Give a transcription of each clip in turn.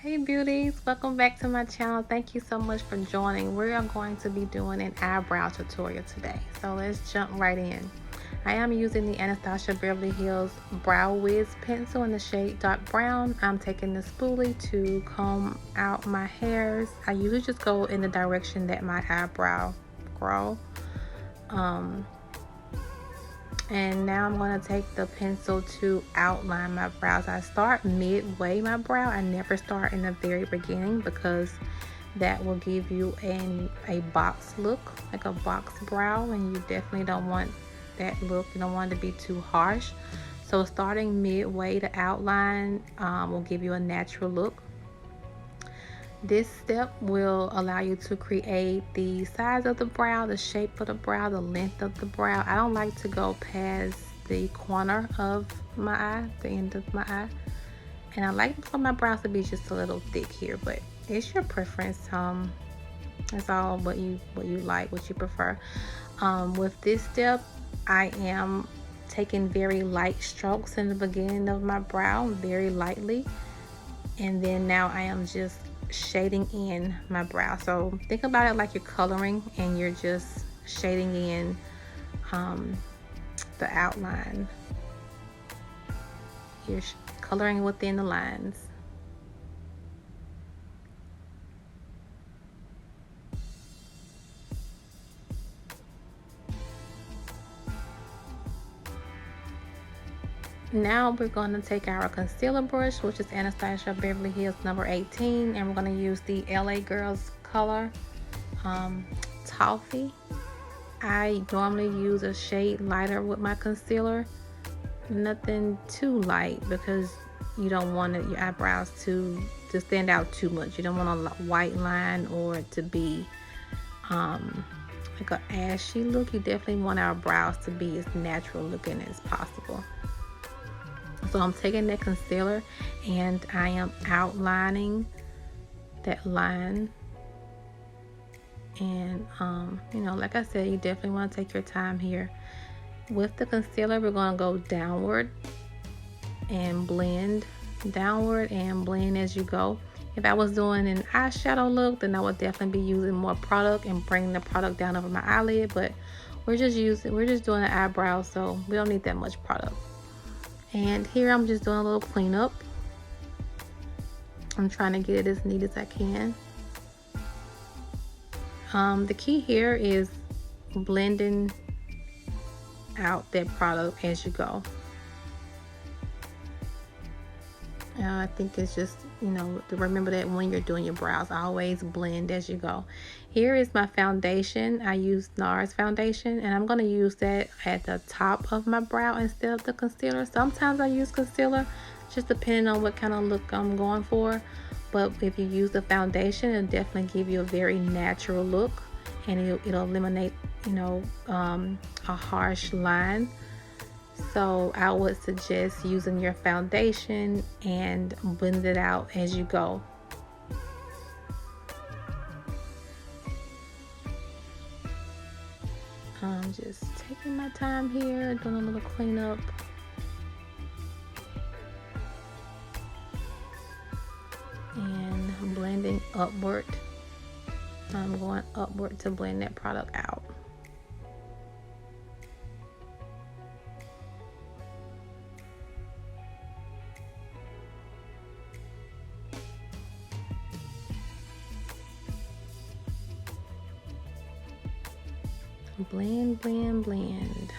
Hey beauties, welcome back to my channel. Thank you so much for joining. We are going to be doing an eyebrow tutorial today, so let's jump right in. I am using the Anastasia Beverly Hills Brow Wiz pencil in the shade dark brown. I'm taking the spoolie to comb out my hairs. I usually just go in the direction that my eyebrow grow. And now I'm going to take the pencil to outline my brows. I start midway my brow. I never start in the very beginning because that will give you a box look, like a box brow, and you definitely don't want that look. You don't want it to be too harsh. So starting midway to outline will give you a natural look. This step will allow you to create the size of the brow, the shape of the brow, the length of the brow. I don't like to go past the corner of my eye, the end of my eye. And I like for my brows to be just a little thick here, but it's your preference. It's all what you like, what you prefer. With this step, I am taking very light strokes in the beginning of my brow, very lightly. And then now I am just shading in my brow. So think about it like you're coloring and you're just shading in the outline. You're coloring within the lines. Now we're going to take our concealer brush, which is Anastasia Beverly Hills number 18, and we're going to use the LA Girls color Toffee. I normally use a shade lighter with my concealer, nothing too light because you don't want your eyebrows to stand out too much. You don't want a white line or it to be like an ashy look. You definitely want our brows to be as natural looking as possible. So I'm taking that concealer and I am outlining that line. And you know, like I said, you definitely want to take your time here. With the concealer, we're going to go downward and blend, downward and blend as you go. If I was doing an eyeshadow look, then I would definitely be using more product and bringing the product down over my eyelid, but we're just doing an eyebrow, so we don't need that much product. And here I'm just doing a little cleanup. I'm trying to get it as neat as I can. The key here is blending out that product as you go. I think it's just, you know, to remember that when you're doing your brows, always blend as you go. Here is my foundation. I use NARS foundation, and I'm going to use that at the top of my brow instead of the concealer. Sometimes I use concealer, just depending on what kind of look I'm going for. But if you use the foundation, it'll definitely give you a very natural look, and it'll eliminate, you know, a harsh line. So I would suggest using your foundation and blend it out as you go. I'm just taking my time here, doing a little cleanup. And blending upward. I'm going upward to blend that product out. Blend, blend, blend.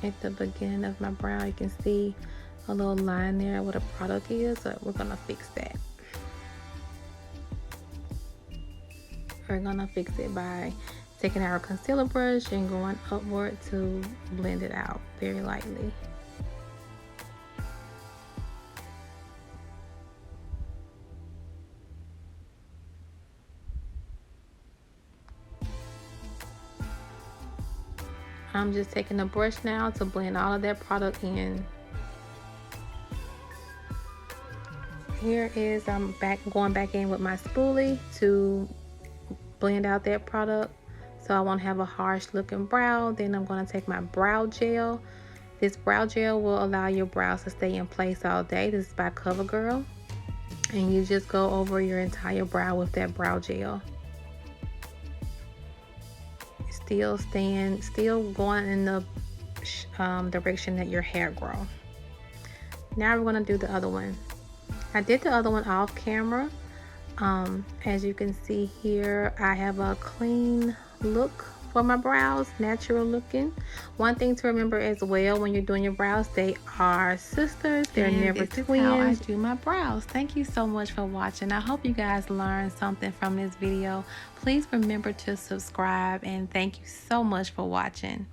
At the beginning of my brow, you can see a little line there where the product is, so we're gonna fix that. We're gonna fix it by taking our concealer brush and going upward to blend it out very lightly. I'm just taking a brush now to blend all of that product in. Here is I'm going back in with my spoolie to blend out that product. so I won't have a harsh looking brow. Then I'm going to take my brow gel. This brow gel will allow your brows to stay in place all day. This is by CoverGirl. And you just go over your entire brow with that brow gel. Still going in the direction that your hair grow. Now we're going to do the other one. I did the other one off camera. As you can see here, I have a clean look for my brows, natural looking. One thing to remember as well when you're doing your brows, they are sisters, they're never twins. This is how I do my brows. Thank you so much for watching. I hope you guys learned something from this video. Please remember to subscribe, and thank you so much for watching.